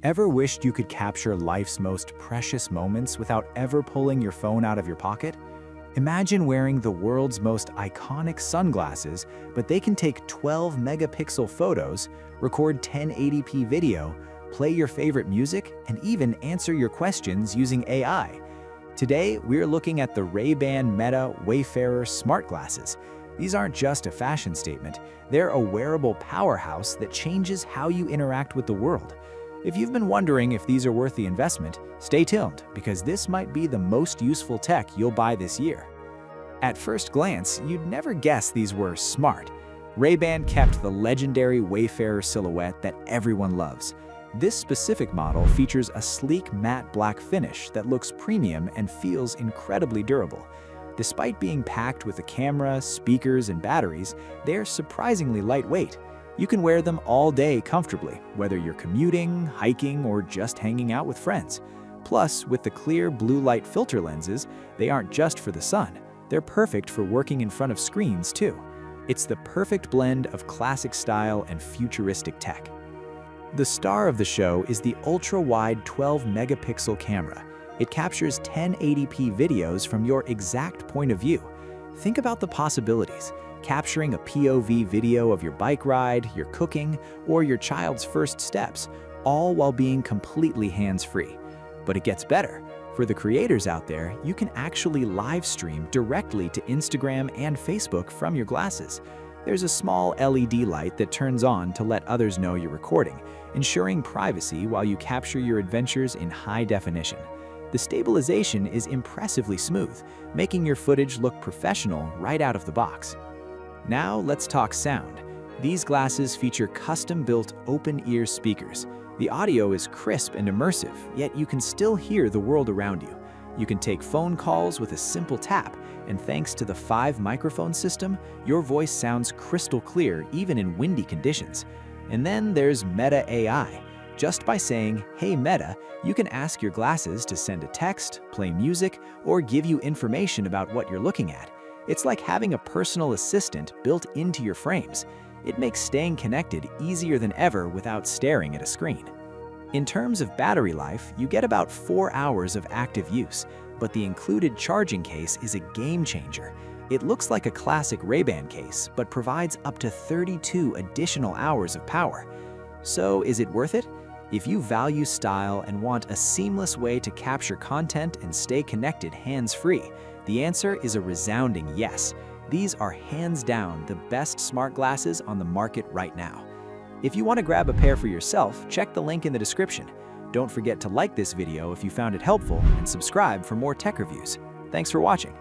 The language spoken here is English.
Ever wished you could capture life's most precious moments without ever pulling your phone out of your pocket? Imagine wearing the world's most iconic sunglasses, but they can take 12-megapixel photos, record 1080p video, play your favorite music, and even answer your questions using AI. Today, we're looking at the Ray-Ban Meta Wayfarer smart glasses. These aren't just a fashion statement, they're a wearable powerhouse that changes how you interact with the world. If you've been wondering if these are worth the investment, stay tuned, because this might be the most useful tech you'll buy this year. At first glance, you'd never guess these were smart. Ray-Ban kept the legendary Wayfarer silhouette that everyone loves. This specific model features a sleek matte black finish that looks premium and feels incredibly durable. Despite being packed with a camera, speakers, and batteries, they're surprisingly lightweight. You can wear them all day comfortably, whether you're commuting, hiking, or just hanging out with friends. Plus, with the clear blue light filter lenses, they aren't just for the sun. They're perfect for working in front of screens, too. It's the perfect blend of classic style and futuristic tech. The star of the show is the ultra-wide 12-megapixel camera. It captures 1080p videos from your exact point of view. Think about the possibilities. Capturing a POV video of your bike ride, your cooking, or your child's first steps, all while being completely hands-free. But it gets better. For the creators out there, you can actually live stream directly to Instagram and Facebook from your glasses. There's a small LED light that turns on to let others know you're recording, ensuring privacy while you capture your adventures in high definition. The stabilization is impressively smooth, making your footage look professional right out of the box. Now let's talk sound. These glasses feature custom-built open-ear speakers. The audio is crisp and immersive, yet you can still hear the world around you. You can take phone calls with a simple tap, and thanks to the 5-microphone system, your voice sounds crystal clear even in windy conditions. And then there's Meta AI. Just by saying, "Hey Meta," you can ask your glasses to send a text, play music, or give you information about what you're looking at. It's like having a personal assistant built into your frames. It makes staying connected easier than ever without staring at a screen. In terms of battery life, you get about 4 hours of active use, but the included charging case is a game changer. It looks like a classic Ray-Ban case, but provides up to 32 additional hours of power. So is it worth it? If you value style and want a seamless way to capture content and stay connected hands-free, the answer is a resounding yes. These are hands down the best smart glasses on the market right now. If you want to grab a pair for yourself, check the link in the description. Don't forget to like this video if you found it helpful and subscribe for more tech reviews. Thanks for watching.